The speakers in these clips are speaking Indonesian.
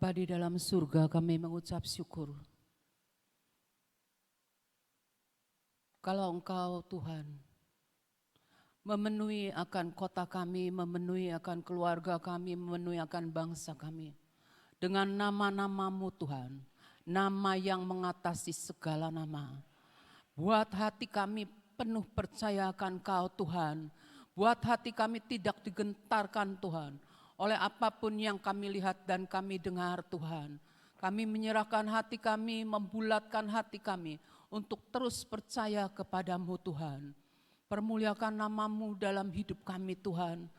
Bapa di dalam surga, kami mengucap syukur. Kalau Engkau Tuhan memenuhi akan kota kami, memenuhi akan keluarga kami, memenuhi akan bangsa kami. Dengan nama-nama-Mu Tuhan, nama yang mengatasi segala nama. Buat hati kami penuh percaya akan Kau Tuhan. Buat hati kami tidak digentarkan Tuhan oleh apapun yang kami lihat dan kami dengar Tuhan. Kami menyerahkan hati kami, membulatkan hati kami untuk terus percaya kepadamu Tuhan. Permuliakan nama-Mu dalam hidup kami Tuhan.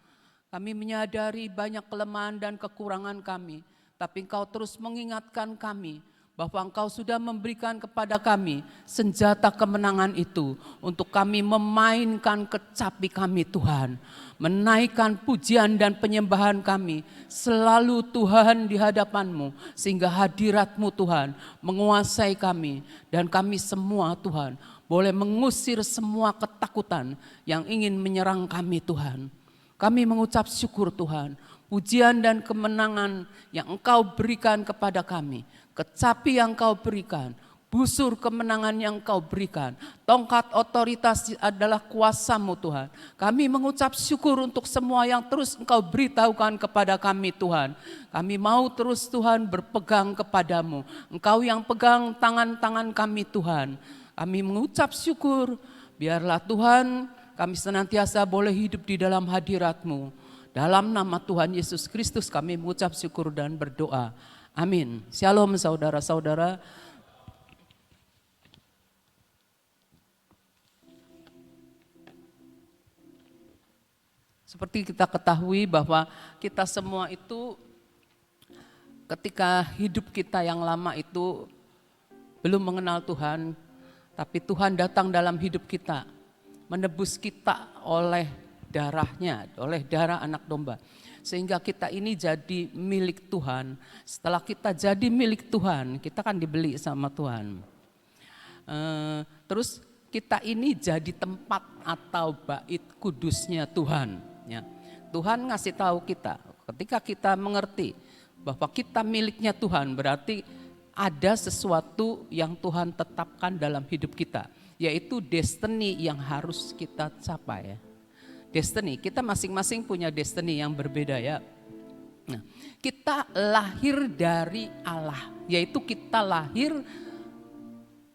Kami menyadari banyak kelemahan dan kekurangan kami, tapi Engkau terus mengingatkan kami bahwa Engkau sudah memberikan kepada kami senjata kemenangan itu untuk kami memainkan kecapi kami Tuhan. Menaikkan pujian dan penyembahan kami selalu Tuhan di hadapan-Mu, sehingga hadirat-Mu Tuhan menguasai kami. Dan kami semua Tuhan boleh mengusir semua ketakutan yang ingin menyerang kami Tuhan. Kami mengucap syukur Tuhan, pujian dan kemenangan yang Engkau berikan kepada kami, kecapi yang Engkau berikan, busur kemenangan yang Engkau berikan, tongkat otoritas adalah kuasa-Mu Tuhan. Kami mengucap syukur untuk semua yang terus Engkau beritahukan kepada kami Tuhan. Kami mau terus Tuhan berpegang kepadamu. Engkau yang pegang tangan-tangan kami Tuhan. Kami mengucap syukur, biarlah Tuhan kami senantiasa boleh hidup di dalam hadirat-Mu. Dalam nama Tuhan Yesus Kristus kami mengucap syukur dan berdoa. Amin. Shalom saudara-saudara. Seperti kita ketahui bahwa kita semua itu ketika hidup kita yang lama itu belum mengenal Tuhan, tapi Tuhan datang dalam hidup kita, menebus kita oleh darahnya, oleh darah anak domba. Sehingga kita ini jadi milik Tuhan. Setelah kita jadi milik Tuhan, kita kan dibeli sama Tuhan. Terus kita ini jadi tempat atau bait kudusnya Tuhan. Ya. Tuhan ngasih tahu kita, ketika kita mengerti bahwa kita miliknya Tuhan, berarti ada sesuatu yang Tuhan tetapkan dalam hidup kita, yaitu destiny yang harus kita capai. Destiny, kita masing-masing punya destiny yang berbeda ya. Nah, kita lahir dari Allah, yaitu kita lahir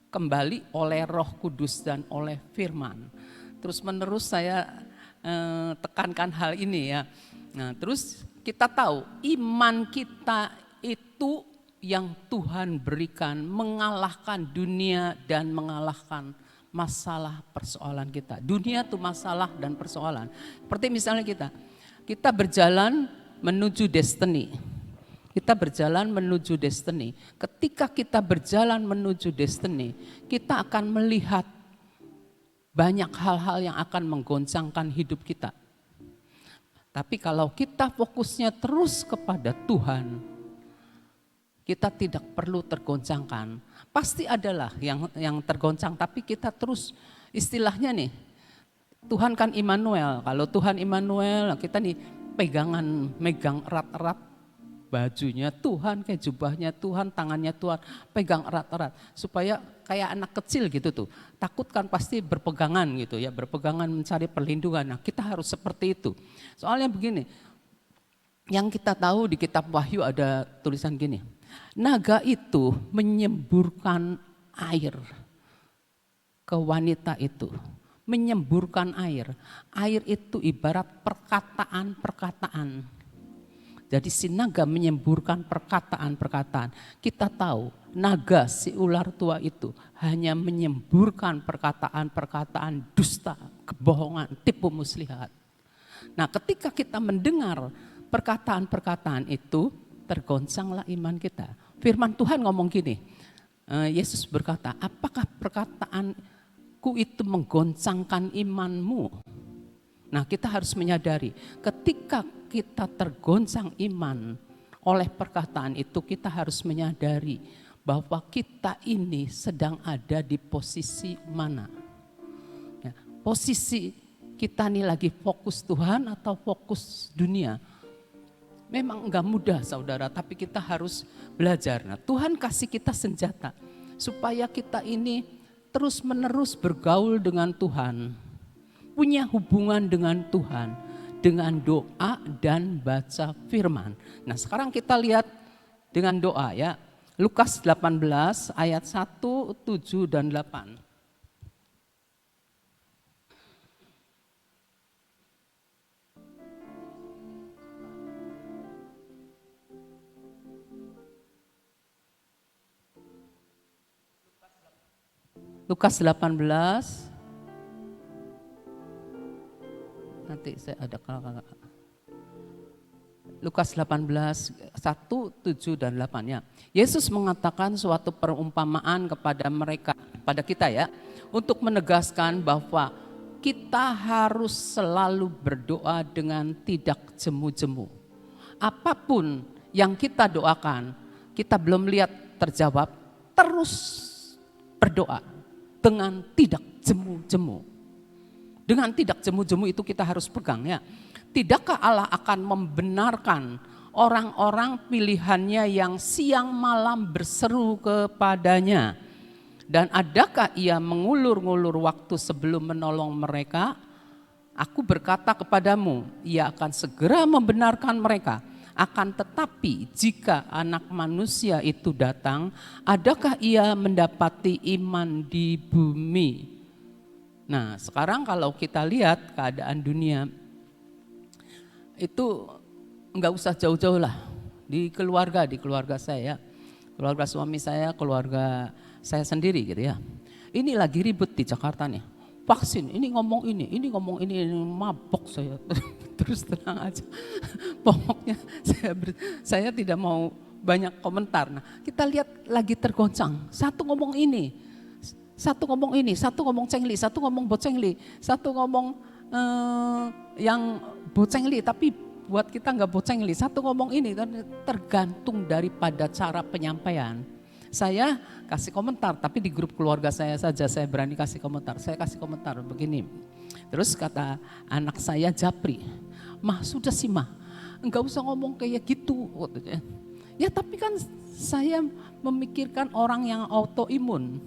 kembali oleh Roh Kudus dan oleh firman. Terus menerus saya tekankan hal ini ya. Nah, terus kita tahu iman kita itu yang Tuhan berikan mengalahkan dunia dan mengalahkan masalah persoalan kita. Dunia itu masalah dan persoalan. Seperti misalnya kita berjalan menuju destiny. Kita berjalan menuju destiny. Ketika kita berjalan menuju destiny, kita akan melihat banyak hal-hal yang akan menggoncangkan hidup kita. Tapi kalau kita fokusnya terus kepada Tuhan, kita tidak perlu tergoncangkan. Pasti adalah yang tergoncang, tapi kita terus istilahnya nih, Tuhan kan Immanuel. Kalau Tuhan Immanuel, kita nih megang erat-erat bajunya Tuhan, kayak jubahnya Tuhan, tangannya Tuhan, pegang erat-erat. Supaya kayak anak kecil gitu tuh, takut kan pasti berpegangan gitu ya, berpegangan mencari perlindungan. Nah kita harus seperti itu. Soalnya begini, yang kita tahu di kitab Wahyu ada tulisan gini, naga itu menyemburkan air ke wanita itu, menyemburkan air. Air itu ibarat perkataan-perkataan. Jadi si naga menyemburkan perkataan-perkataan. Kita tahu naga si ular tua itu hanya menyemburkan perkataan-perkataan dusta, kebohongan, tipu muslihat. Nah ketika kita mendengar perkataan-perkataan itu, tergoncanglah iman kita. Firman Tuhan ngomong gini, Yesus berkata, apakah perkataanku itu menggoncangkan imanmu? Nah kita harus menyadari ketika kita tergoncang iman oleh perkataan itu, kita harus menyadari bahwa kita ini sedang ada di posisi mana. Ya, posisi kita ini lagi fokus Tuhan atau fokus dunia. Memang enggak mudah saudara, tapi kita harus belajar. Nah, Tuhan kasih kita senjata supaya kita ini terus menerus bergaul dengan Tuhan. Punya hubungan dengan Tuhan. Dengan doa dan baca firman. Nah, sekarang kita lihat dengan doa ya. Lukas 18 ayat 1, 7 dan 8. Lukas 18. Nanti saya ada kakak. Lukas 18, 1, 7 dan 8 ya. Yesus mengatakan suatu perumpamaan kepada mereka, pada kita ya, untuk menegaskan bahwa kita harus selalu berdoa dengan tidak jemu-jemu. Apapun yang kita doakan, kita belum lihat terjawab, terus berdoa dengan tidak jemu-jemu. Dengan tidak jemu-jemu itu kita harus pegang ya. Tidakkah Allah akan membenarkan orang-orang pilihannya yang siang malam berseru kepadanya? Dan adakah ia mengulur-ngulur waktu sebelum menolong mereka? Aku berkata kepadamu, ia akan segera membenarkan mereka. Akan tetapi jika anak manusia itu datang, adakah ia mendapati iman di bumi? Nah, sekarang kalau kita lihat keadaan dunia, itu enggak usah jauh-jauh lah. Di keluarga saya, keluarga suami saya, keluarga saya sendiri gitu ya. Ini lagi ribut di Jakarta nih. Vaksin, ini ngomong ini, mabok saya. Terus terang aja. Pokoknya saya tidak mau banyak komentar. Nah, kita lihat lagi tergoncang. Satu ngomong ini, satu ngomong cengli, satu ngomong bocengli, satu ngomong yang bocengli tapi buat kita nggak bocengli. Satu ngomong ini, tergantung daripada cara penyampaian. Saya kasih komentar, tapi di grup keluarga saya saja saya berani kasih komentar. Saya kasih komentar begini. Terus kata anak saya Japri, "Mah sudah sih mah, enggak usah ngomong kayak gitu." Ya tapi kan saya memikirkan orang yang autoimun.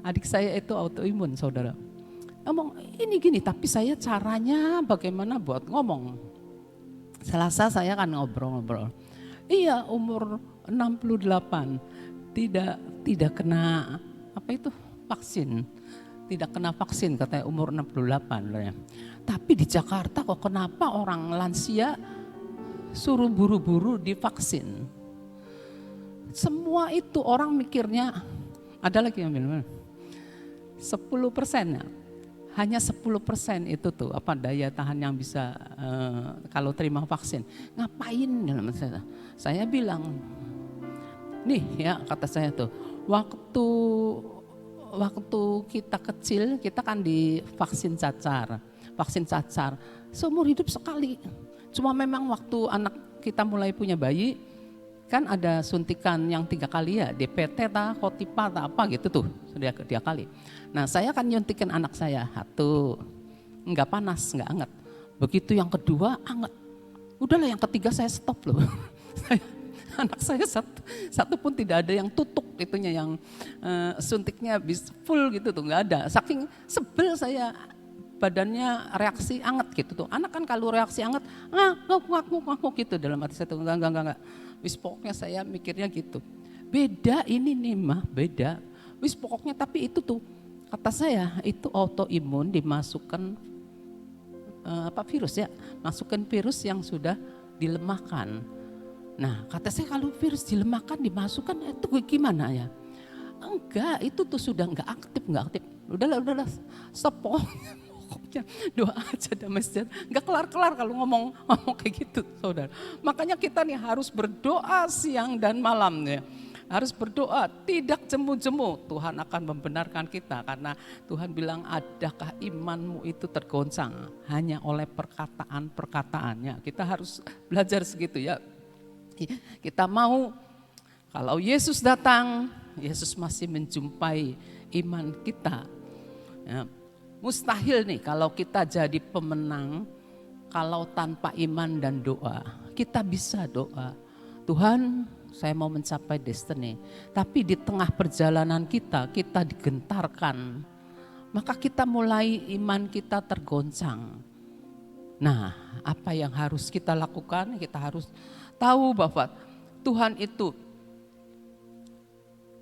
Adik saya itu autoimun saudara. Ngomong ini gini, tapi saya caranya bagaimana buat ngomong. Selasa saya kan ngobrol-ngobrol. Iya umur 68 tidak kena apa itu vaksin. Tidak kena vaksin katanya umur 68 loh ya. Tapi di Jakarta kok kenapa orang lansia suruh buru-buru divaksin. Semua itu orang mikirnya, ada lagi yang bilang 10% ya. Hanya 10% itu tuh apa daya tahan yang bisa kalau terima vaksin. Ngapain dalam saya bilang, nih ya kata saya tuh, waktu kita kecil kita kan divaksin cacar. Vaksin cacar seumur hidup sekali. Cuma memang waktu anak kita mulai punya bayi, kan ada suntikan yang 3 kali ya, DPT Kotipa apa gitu tuh, dia kali. Nah saya kan nyuntikin anak saya, satu, enggak panas, enggak anget. Begitu yang kedua anget, udahlah yang ketiga saya stop loh. Anak saya satu pun tidak ada yang tutuk itunya, yang suntiknya full gitu tuh, enggak ada. Saking sebel saya, badannya reaksi anget gitu tuh. Anak kan kalau reaksi anget, ngaku gitu dalam hati saya tuh, enggak. Wis pokoknya saya mikirnya gitu. Beda ini nih mah, beda. Wis pokoknya tapi itu tuh, kata saya itu autoimun dimasukkan virus ya, masukkan virus yang sudah dilemahkan. Nah kata saya kalau virus dilemahkan dimasukkan itu gimana ya? Enggak, itu tuh sudah enggak aktif. Udahlah, stop pokoknya doa aja damai sejahtera. Enggak kelar-kelar kalau ngomong kayak gitu saudara. Makanya kita nih harus berdoa siang dan malam ya. Harus berdoa, tidak jemu-jemu. Tuhan akan membenarkan kita karena Tuhan bilang adakah imanmu itu tergoncang hanya oleh perkataan-perkataannya. Kita harus belajar segitu ya. Kita mau kalau Yesus datang, Yesus masih menjumpai iman kita. Ya, mustahil nih kalau kita jadi pemenang kalau tanpa iman dan doa. kita bisa doa, Tuhan saya mau mencapai destiny. Tapi di tengah perjalanan kita digentarkan. Maka kita mulai iman kita tergoncang. Nah, apa yang harus kita lakukan? Kita harus tahu bahwa Tuhan itu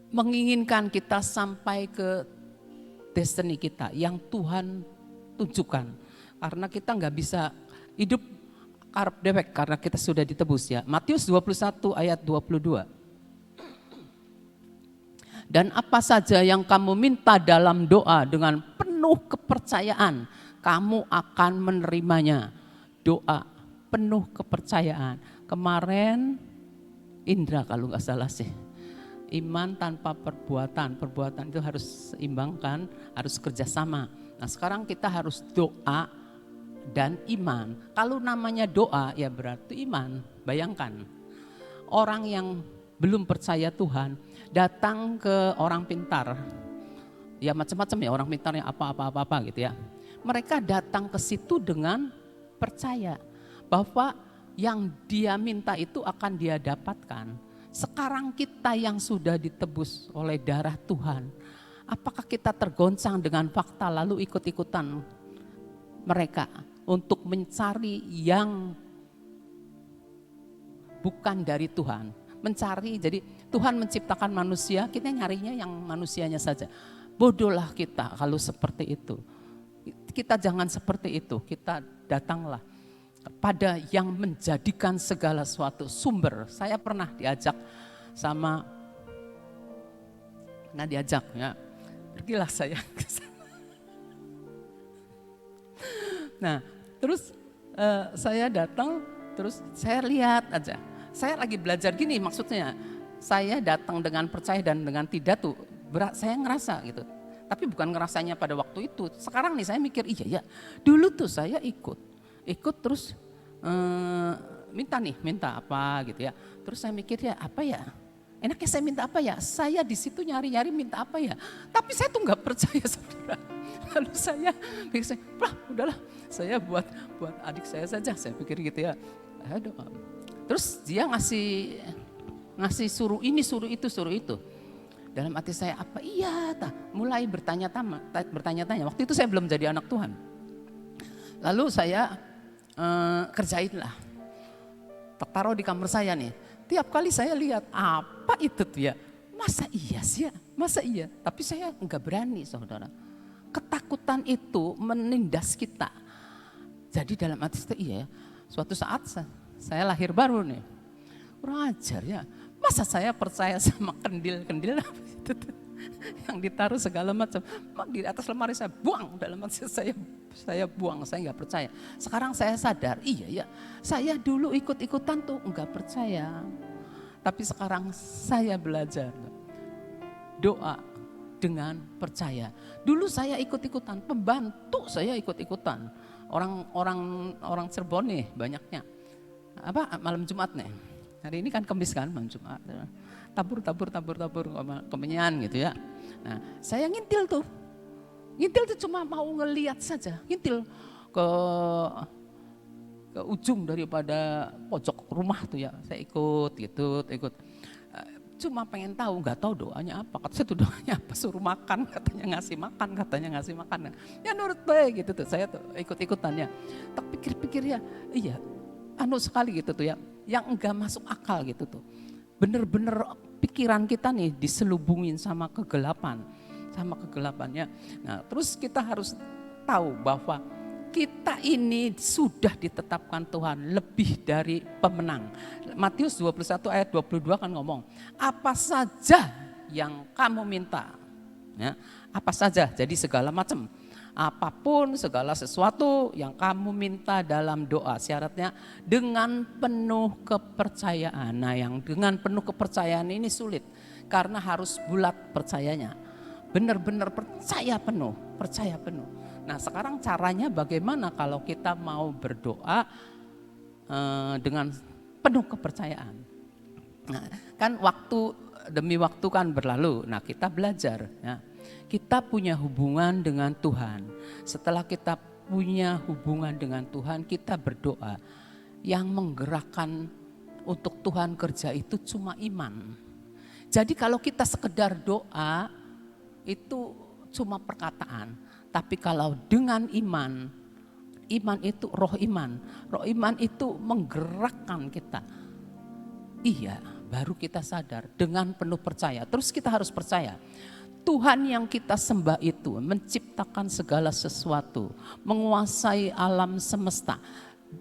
menginginkan kita sampai ke destiny kita yang Tuhan tunjukkan. Karena kita nggak bisa hidup karep dewek karena kita sudah ditebus ya. Matius 21 ayat 22. Dan apa saja yang kamu minta dalam doa dengan penuh kepercayaan, kamu akan menerimanya. Doa penuh kepercayaan. Kemarin Indra kalau nggak salah sih. Iman tanpa perbuatan. Perbuatan itu harus seimbangkan, harus kerjasama. Nah sekarang kita harus doa dan iman. Kalau namanya doa ya berarti iman. Bayangkan orang yang belum percaya Tuhan datang ke orang pintar. Ya macam-macam ya orang pintarnya apa gitu ya. Mereka datang ke situ dengan percaya bahwa yang dia minta itu akan dia dapatkan. Sekarang kita yang sudah ditebus oleh darah Tuhan, apakah kita tergoncang dengan fakta lalu ikut-ikutan mereka untuk mencari yang bukan dari Tuhan? Mencari, jadi Tuhan menciptakan manusia, kita nyarinya yang manusianya saja. Bodohlah kita kalau seperti itu. Kita jangan seperti itu, kita datanglah pada yang menjadikan segala sesuatu sumber. Saya pernah diajak sama, ya, pergilah saya ke sana. Nah, terus saya datang, terus saya lihat aja. Saya lagi belajar gini maksudnya, saya datang dengan percaya dan dengan tidak tuh, saya ngerasa gitu. Tapi bukan ngerasanya pada waktu itu. Sekarang nih saya mikir, iya ya, dulu tuh saya ikut terus minta apa gitu ya. Terus saya mikir ya apa ya, enaknya saya minta apa ya, saya di situ nyari-nyari minta apa ya. Tapi saya tuh nggak percaya saudara. Lalu saya pikir, udahlah saya buat adik saya saja, saya pikir gitu ya. Aduh. Terus dia ngasih suruh ini, suruh itu. Dalam hati saya apa iya, mulai bertanya-tanya. Waktu itu saya belum jadi anak Tuhan. Lalu saya kerjain lah. Taruh di kamar saya nih. Tiap kali saya lihat apa itu tuh ya. Masa iya sih ya? Masa iya? Tapi saya enggak berani saudara. Ketakutan itu menindas kita. Jadi dalam hati saya iya ya. Suatu saat saya lahir baru nih. Kurang ajar ya. Masa saya percaya sama kendil-kendil itu tuh. Yang ditaruh segala macam, di atas lemari saya buang, dalam hati saya buang, saya nggak percaya. Sekarang saya sadar, iya ya, saya dulu ikut-ikutan tuh nggak percaya. Tapi sekarang saya belajar doa dengan percaya. Dulu saya ikut-ikutan, pembantu saya ikut-ikutan. Orang Cirebon nih banyaknya. Malam Jumat nih. Hari ini kan Kamis kan, malam Jumat. Tabur kemenyan gitu ya. Nah, saya ngintil tuh cuma mau ngelihat saja, ngintil ke ujung daripada pojok rumah tuh ya. Saya ikut. Cuma pengen tahu, nggak tahu doanya apa. Kata saya tuh doanya apa, suruh makan, katanya ngasih makan. Ya nurut baik gitu tuh, saya tuh ikut-ikutannya. Tak pikir-pikir ya, iya, sekali gitu tuh ya, yang enggak masuk akal gitu tuh. Bener-bener pikiran kita nih diselubungin sama kegelapannya. Nah, terus kita harus tahu bahwa kita ini sudah ditetapkan Tuhan lebih dari pemenang. Matius 21 ayat 22 kan ngomong, apa saja yang kamu minta, ya, apa saja, jadi segala macam. Apapun segala sesuatu yang kamu minta dalam doa, syaratnya dengan penuh kepercayaan. Nah yang dengan penuh kepercayaan ini sulit karena harus bulat percayanya. Benar-benar percaya penuh. Nah sekarang caranya bagaimana kalau kita mau berdoa dengan penuh kepercayaan. Nah kan waktu demi waktu kan berlalu, nah kita belajar ya. Kita punya hubungan dengan Tuhan. Setelah kita punya hubungan dengan Tuhan, kita berdoa. yang menggerakkan untuk Tuhan kerja itu cuma iman. Jadi kalau kita sekedar doa itu cuma perkataan. Tapi kalau dengan iman, iman itu roh iman. Roh iman itu menggerakkan kita. Iya, baru kita sadar dengan penuh percaya. Terus kita harus percaya. Tuhan yang kita sembah itu menciptakan segala sesuatu, menguasai alam semesta.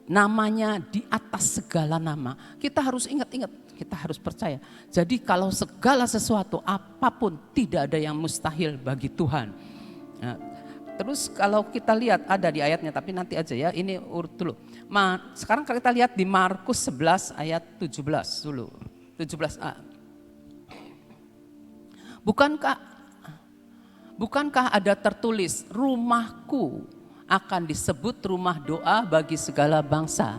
Namanya di atas segala nama. Kita harus ingat-ingat, kita harus percaya. Jadi kalau segala sesuatu, apapun, tidak ada yang mustahil bagi Tuhan. Nah, terus kalau kita lihat ada di ayatnya, tapi nanti aja ya, ini urut dulu. Sekarang kalau kita lihat di Markus 11 ayat 17 dulu. 17a. Bukankah ada tertulis, rumahku akan disebut rumah doa bagi segala bangsa.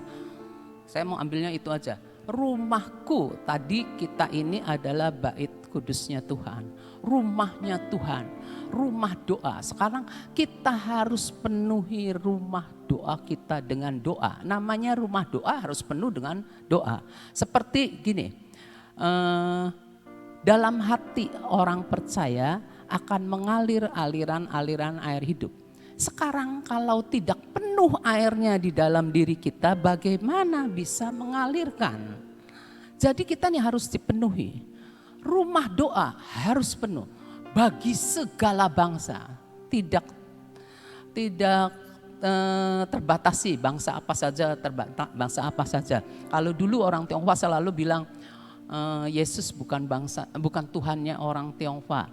Saya mau ambilnya itu aja. Rumahku, tadi kita ini adalah bait kudusnya Tuhan. Rumahnya Tuhan, rumah doa. Sekarang kita harus penuhi rumah doa kita dengan doa. Namanya rumah doa harus penuh dengan doa. Seperti gini, dalam hati orang percaya akan mengalir aliran-aliran air hidup. Sekarang kalau tidak penuh airnya di dalam diri kita, bagaimana bisa mengalirkan? Jadi kita nih harus dipenuhi. Rumah doa harus penuh bagi segala bangsa. Tidak terbatasi bangsa apa saja, bangsa apa saja. Kalau dulu orang Tionghoa selalu bilang Yesus bukan Tuhannya orang Tionghoa.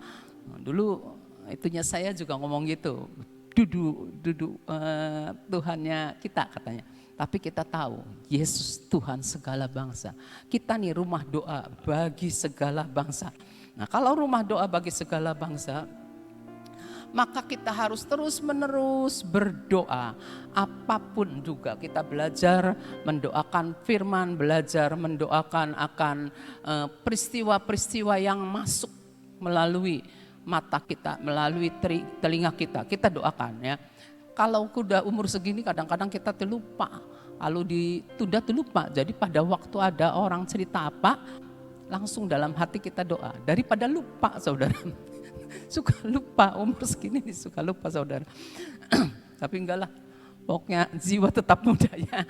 Dulu itunya saya juga ngomong gitu. Duduk Tuhannya kita katanya. Tapi kita tahu Yesus Tuhan segala bangsa. Kita nih rumah doa bagi segala bangsa. Nah kalau rumah doa bagi segala bangsa, maka kita harus terus menerus berdoa. Apapun juga kita belajar mendoakan firman, belajar mendoakan akan peristiwa-peristiwa yang masuk melalui mata kita, melalui telinga kita doakan ya. Kalau udah umur segini kadang-kadang kita terlupa, lalu ditunda terlupa. Jadi pada waktu ada orang cerita apa, langsung dalam hati kita doa. Daripada lupa saudara, suka lupa umur segini suka lupa saudara. Tapi enggak lah, pokoknya jiwa tetap muda ya.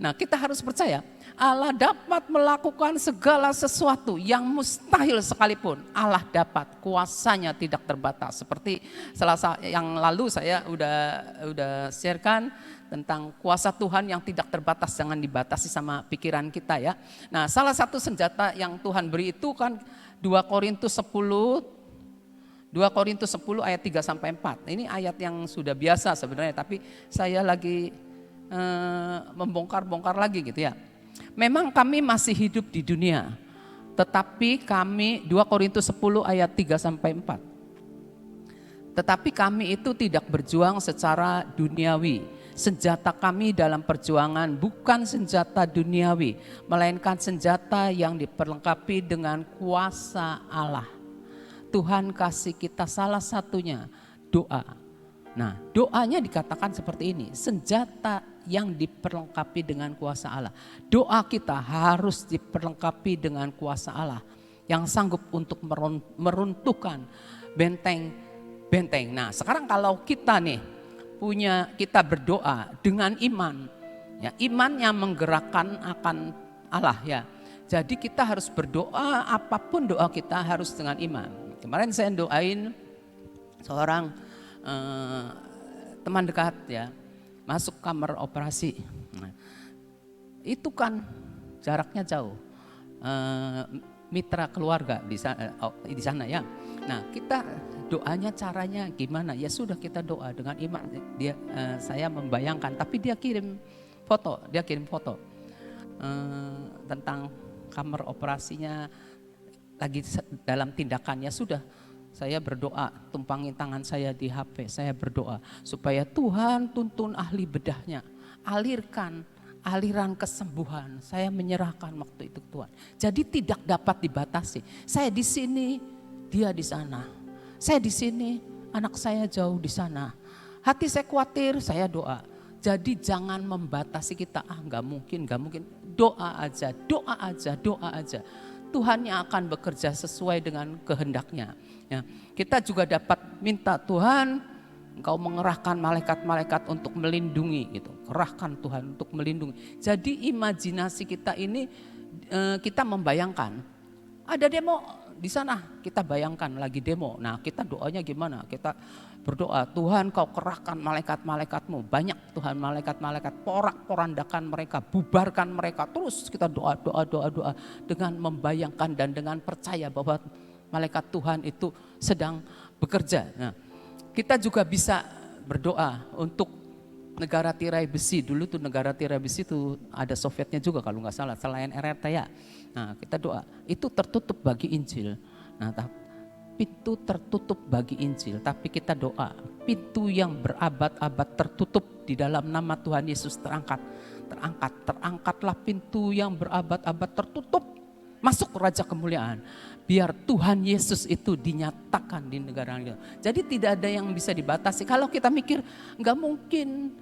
Nah kita harus percaya Allah dapat melakukan segala sesuatu yang mustahil sekalipun. Allah dapat, kuasanya tidak terbatas. Seperti Selasa yang lalu saya udah sharekan tentang kuasa Tuhan yang tidak terbatas, jangan dibatasi sama pikiran kita ya. Nah salah satu senjata yang Tuhan beri itu kan 2 Korintus 10 ayat 3-4. Ini ayat yang sudah biasa sebenarnya, tapi saya lagi membongkar-bongkar lagi gitu ya. Memang kami masih hidup di dunia, tetapi kami 2 Korintus 10 ayat 3-4. Tetapi kami itu tidak berjuang secara duniawi. Senjata kami dalam perjuangan bukan senjata duniawi, melainkan senjata yang diperlengkapi dengan kuasa Allah. Tuhan kasih kita salah satunya doa. Nah doanya dikatakan seperti ini, senjata yang diperlengkapi dengan kuasa Allah. Doa kita harus diperlengkapi dengan kuasa Allah yang sanggup untuk meruntuhkan benteng. Nah sekarang kalau kita nih kita berdoa dengan iman, ya iman yang menggerakkan akan Allah ya. Jadi kita harus berdoa, apapun doa kita harus dengan iman. Kemarin saya doain seorang teman dekat ya, masuk kamar operasi. Nah, itu kan jaraknya jauh, mitra keluarga di sana ya. Nah kita doanya caranya gimana? Ya sudah kita doa dengan iman. Saya membayangkan, tapi dia kirim foto tentang kamar operasinya lagi dalam tindakannya. Sudah saya berdoa, tumpangin tangan saya di HP, saya berdoa supaya Tuhan tuntun ahli bedahnya, alirkan aliran kesembuhan. Saya menyerahkan waktu itu Tuhan. Jadi tidak dapat dibatasi. Saya di sini, dia di sana. Saya di sini, anak saya jauh di sana. Hati saya khawatir, saya doa. Jadi jangan membatasi kita, nggak mungkin. Doa aja. Tuhan yang akan bekerja sesuai dengan kehendaknya. Ya, kita juga dapat minta Tuhan, Engkau mengerahkan malaikat-malaikat untuk melindungi gitu. Kerahkan Tuhan untuk melindungi. Jadi imajinasi kita ini kita membayangkan ada demo di sana, kita bayangkan lagi demo. Nah, kita doanya gimana? Kita berdoa, Tuhan Kau kerahkan malaikat-malaikatmu. Banyak Tuhan malaikat-malaikat, porak-porandakan mereka, bubarkan mereka. Terus kita doa dengan membayangkan dan dengan percaya bahwa malaikat Tuhan itu sedang bekerja. Nah, kita juga bisa berdoa untuk negara tirai besi. Dulu tuh negara tirai besi itu ada Sovietnya juga kalau nggak salah, selain RRTA. Nah, kita doa, itu tertutup bagi Injil. Nah, pintu tertutup bagi Injil, tapi kita doa, pintu yang berabad-abad tertutup di dalam nama Tuhan Yesus terangkatlah pintu yang berabad-abad tertutup, masuk Raja Kemuliaan. Biar Tuhan Yesus itu dinyatakan di negara kita. Jadi tidak ada yang bisa dibatasi. Kalau kita mikir nggak mungkin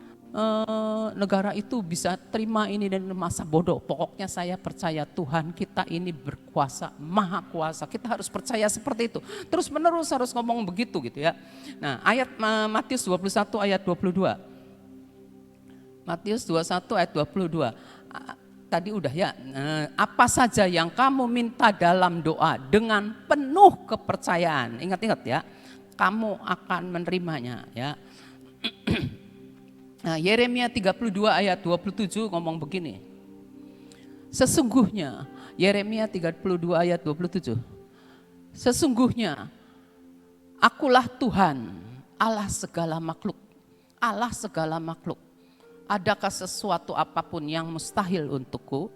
negara itu bisa terima ini dan masa bodoh. Pokoknya saya percaya Tuhan kita ini berkuasa, maha kuasa. Kita harus percaya seperti itu. Terus menerus harus ngomong begitu gitu ya. Nah, ayat Matius 21 ayat 22. Matius 21 ayat 22. Tadi udah ya, apa saja yang kamu minta dalam doa dengan penuh kepercayaan. Ingat-ingat ya, kamu akan menerimanya ya. Nah, Yeremia 32 ayat 27 ngomong begini. Sesungguhnya, Yeremia 32 ayat 27. Sesungguhnya, akulah Tuhan, Allah segala makhluk. Allah segala makhluk. Adakah sesuatu apapun yang mustahil untukku?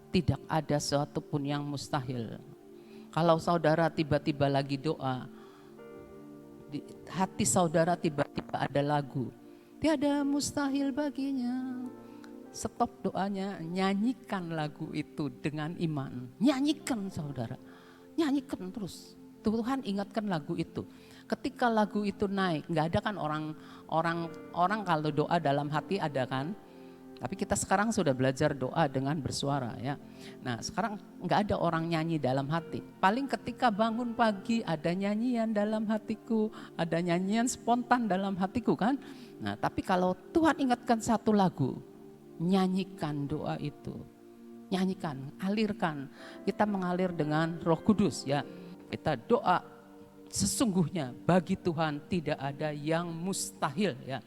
Tidak ada sesuatu pun yang mustahil. Kalau saudara tiba-tiba lagi doa, di hati saudara tiba-tiba ada lagu. Tiada mustahil baginya. Stop doanya, nyanyikan lagu itu dengan iman. Nyanyikan saudara, nyanyikan terus. Tuhan ingatkan lagu itu. Ketika lagu itu naik, nggak ada kan orang kalau doa dalam hati ada kan. Tapi kita sekarang sudah belajar doa dengan bersuara ya. Nah sekarang nggak ada orang nyanyi dalam hati. Paling ketika bangun pagi ada nyanyian dalam hatiku, ada nyanyian spontan dalam hatiku kan. Nah tapi kalau Tuhan ingatkan satu lagu, nyanyikan doa itu. Nyanyikan, alirkan. Kita mengalir dengan Roh Kudus ya. Kita doa, sesungguhnya bagi Tuhan tidak ada yang mustahil ya.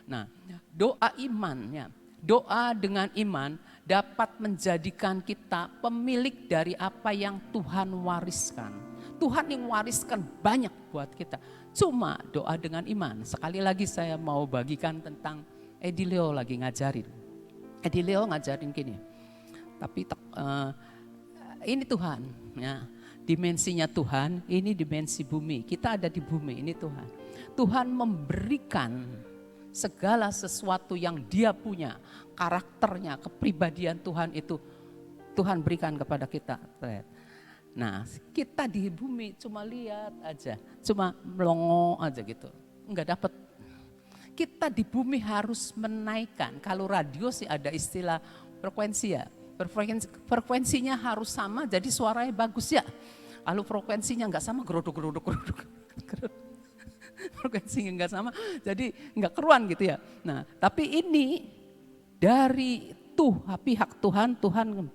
Nah doa iman ya. Doa dengan iman dapat menjadikan kita pemilik dari apa yang Tuhan wariskan. Tuhan yang wariskan banyak buat kita. Cuma doa dengan iman. Sekali lagi saya mau bagikan tentang Edi Leo lagi ngajarin. Edi Leo ngajarin gini. Tapi ini Tuhan ya. Dimensinya Tuhan, ini dimensi bumi. Kita ada di bumi, ini Tuhan. Tuhan memberikan segala sesuatu yang Dia punya, karakternya, kepribadian Tuhan itu Tuhan berikan kepada kita. Nah, kita di bumi cuma lihat aja, cuma melongo aja gitu, enggak dapat. Kita di bumi harus menaikkan. Kalau radio sih ada istilah frekuensi ya. Frekuensinya harus sama, jadi suaranya bagus ya. Kalau frekuensinya enggak sama, gerodok. Frekuensinya enggak sama, jadi enggak keruan gitu ya. Nah, tapi ini dari pihak Tuhan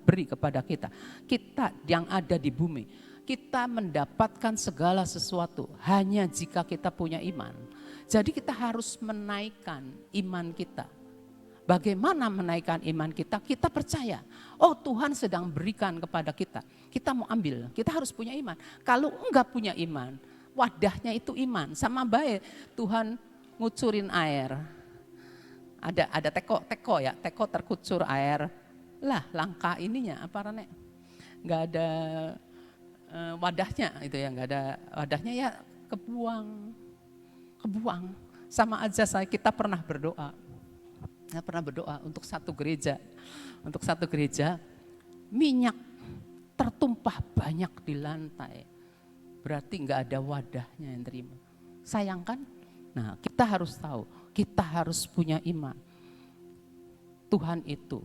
beri kepada kita. Kita yang ada di bumi, kita mendapatkan segala sesuatu hanya jika kita punya iman. Jadi kita harus menaikkan iman kita. Bagaimana menaikkan iman kita? Kita percaya, oh Tuhan sedang berikan kepada kita. Kita mau ambil, kita harus punya iman. Kalau enggak punya iman, wadahnya itu iman. Sama baik Tuhan ngucurin air. Ada teko ya, teko terkucur air. Lah langka ininya apa Rane? Enggak ada wadahnya itu ya, enggak ada wadahnya ya kebuang. Sama aja kita pernah berdoa. Saya pernah berdoa untuk satu gereja, minyak tertumpah banyak di lantai. Berarti enggak ada wadahnya yang terima. Sayang kan? Nah kita harus tahu, kita harus punya iman. Tuhan itu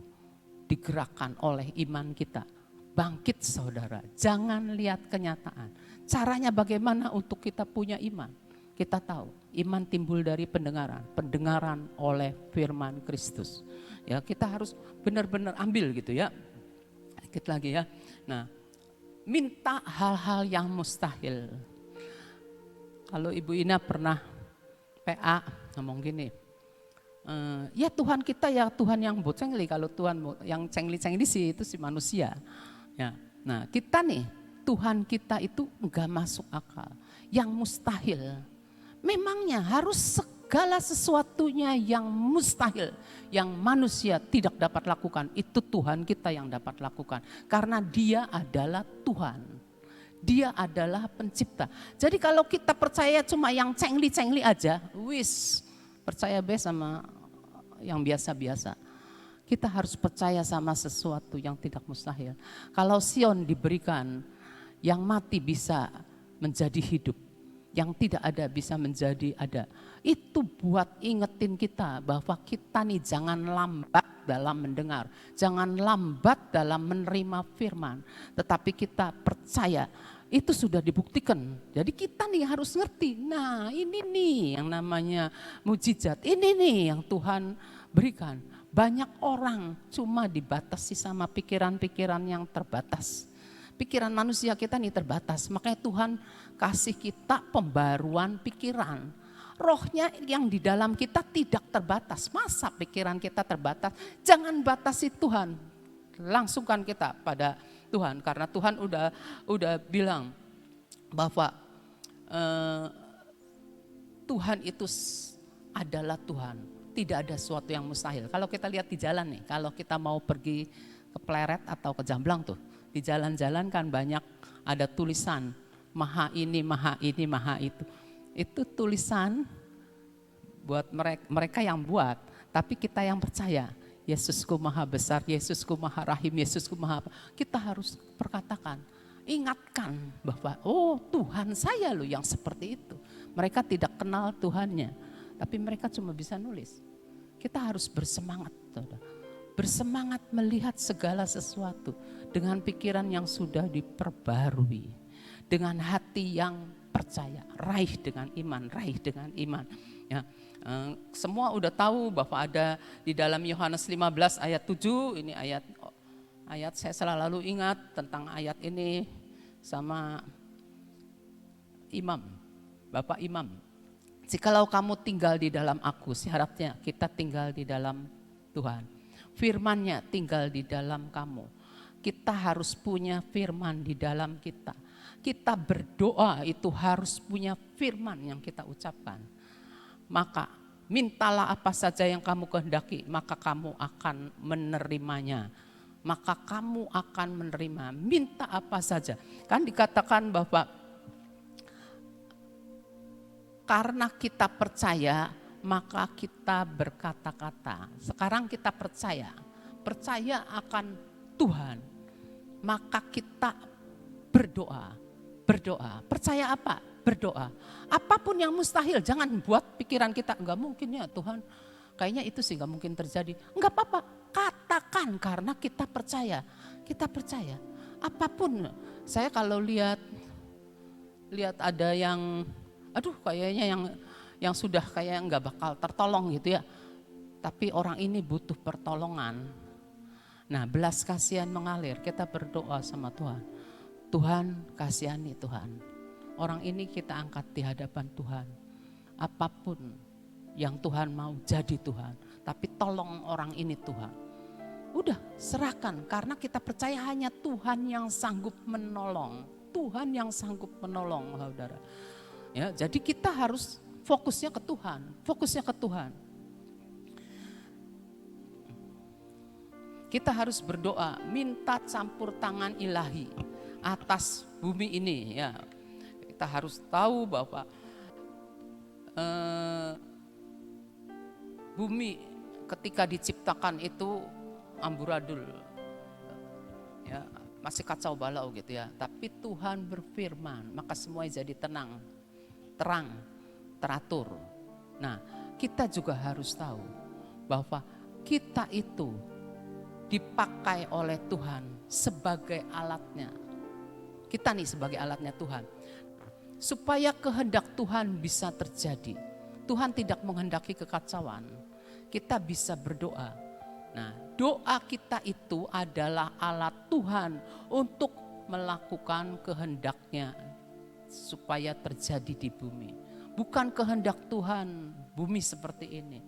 digerakkan oleh iman kita. Bangkit saudara, jangan lihat kenyataan. Caranya bagaimana untuk kita punya iman? Kita tahu, iman timbul dari pendengaran, pendengaran oleh firman Kristus. Ya, kita harus benar-benar ambil gitu ya. Dikit lagi ya. Nah, minta hal-hal yang mustahil. Kalau Ibu Ina pernah PA ngomong gini, ya Tuhan kita ya Tuhan yang cengli, kalau Tuhan yang cengli-cengli sih itu si manusia. Ya, nah kita nih Tuhan kita itu enggak masuk akal, yang mustahil. Memangnya harus segala sesuatunya yang mustahil, yang manusia tidak dapat lakukan, itu Tuhan kita yang dapat lakukan. Karena Dia adalah Tuhan, Dia adalah pencipta. Jadi kalau kita percaya cuma yang cengli-cengli aja, percaya sama yang biasa-biasa. Kita harus percaya sama sesuatu yang tidak mustahil. Kalau Sion diberikan, yang mati bisa menjadi hidup, yang tidak ada bisa menjadi ada. Itu buat ingetin kita bahwa kita nih jangan lambat dalam mendengar, jangan lambat dalam menerima firman, tetapi kita percaya itu sudah dibuktikan. Jadi kita nih harus ngerti, nah ini nih yang namanya mujizat, ini nih yang Tuhan berikan. Banyak orang cuma dibatasi sama pikiran-pikiran yang terbatas. Pikiran manusia kita nih terbatas, makanya Tuhan kasih kita pembaruan pikiran. Rohnya yang di dalam kita tidak terbatas. Masa pikiran kita terbatas? Jangan batasi Tuhan. Langsungkan kita pada Tuhan, karena Tuhan udah bilang bahwa Tuhan itu adalah Tuhan. Tidak ada sesuatu yang mustahil. Kalau kita lihat di jalan nih, kalau kita mau pergi ke Pleret atau ke Jamblang tuh, di jalan-jalan kan banyak ada tulisan maha ini, maha ini, maha itu. Itu tulisan buat mereka yang buat, tapi kita yang percaya. Yesusku maha besar, Yesusku maha rahim, Yesusku maha apa. Kita harus perkatakan, ingatkan bahwa oh Tuhan saya loh yang seperti itu. Mereka tidak kenal Tuhannya, tapi mereka cuma bisa nulis. Kita harus bersemangat, saudara. Bersemangat melihat segala sesuatu dengan pikiran yang sudah diperbarui, dengan hati yang percaya, raih dengan iman, raih dengan iman. Ya, semua udah tahu bahwa ada di dalam Yohanes 15 ayat 7, ini ayat saya selalu ingat tentang ayat ini sama imam, Bapak Imam. Jikalau kamu tinggal di dalam aku, syaratnya kita tinggal di dalam Tuhan. Firman-Nya tinggal di dalam kamu. Kita harus punya firman di dalam kita. Kita berdoa itu harus punya firman yang kita ucapkan. Maka mintalah apa saja yang kamu kehendaki, maka kamu akan menerimanya. Maka kamu akan menerima, minta apa saja. Kan dikatakan bahwa karena kita percaya, maka kita berkata-kata. Sekarang kita percaya akan Tuhan, maka kita berdoa. Percaya apa? Berdoa. Apapun yang mustahil, jangan buat pikiran kita, enggak mungkin ya Tuhan, kayaknya itu sih enggak mungkin terjadi. Enggak apa-apa, katakan karena kita percaya. Kita percaya. Apapun, saya kalau lihat ada yang kayaknya yang sudah kayak nggak bakal tertolong gitu ya. Tapi orang ini butuh pertolongan. Nah, belas kasihan mengalir, kita berdoa sama Tuhan. Tuhan kasihani Tuhan. Orang ini kita angkat di hadapan Tuhan. Apapun yang Tuhan mau jadi Tuhan. Tapi tolong orang ini Tuhan. Udah serahkan karena kita percaya hanya Tuhan yang sanggup menolong. Tuhan yang sanggup menolong, saudara. Ya, jadi kita harus fokusnya ke Tuhan, Kita harus berdoa, minta campur tangan ilahi atas bumi ini. Ya, kita harus tahu bahwa bumi ketika diciptakan itu amburadul, ya masih kacau balau gitu ya. Tapi Tuhan berfirman, maka semuanya jadi tenang. Terang, teratur. Nah, kita juga harus tahu bahwa kita itu dipakai oleh Tuhan sebagai alatnya. Kita nih sebagai alatnya Tuhan. Supaya kehendak Tuhan bisa terjadi. Tuhan tidak menghendaki kekacauan. Kita bisa berdoa. Nah, doa kita itu adalah alat Tuhan untuk melakukan kehendaknya supaya terjadi di bumi. Bukan kehendak Tuhan bumi seperti ini.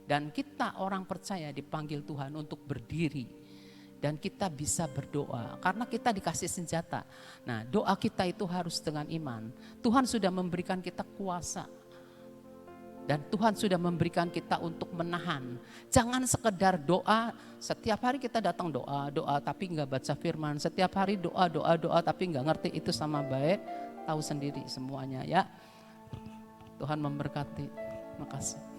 Dan kita orang percaya dipanggil Tuhan untuk berdiri. Dan kita bisa berdoa karena kita dikasih senjata. Nah, doa kita itu harus dengan iman. Tuhan sudah memberikan kita kuasa. Dan Tuhan sudah memberikan kita untuk menahan. Jangan sekedar doa, setiap hari kita datang doa tapi enggak baca firman. Setiap hari doa tapi enggak ngerti itu sama baik. Tahu sendiri semuanya ya. Tuhan memberkati. Makasih.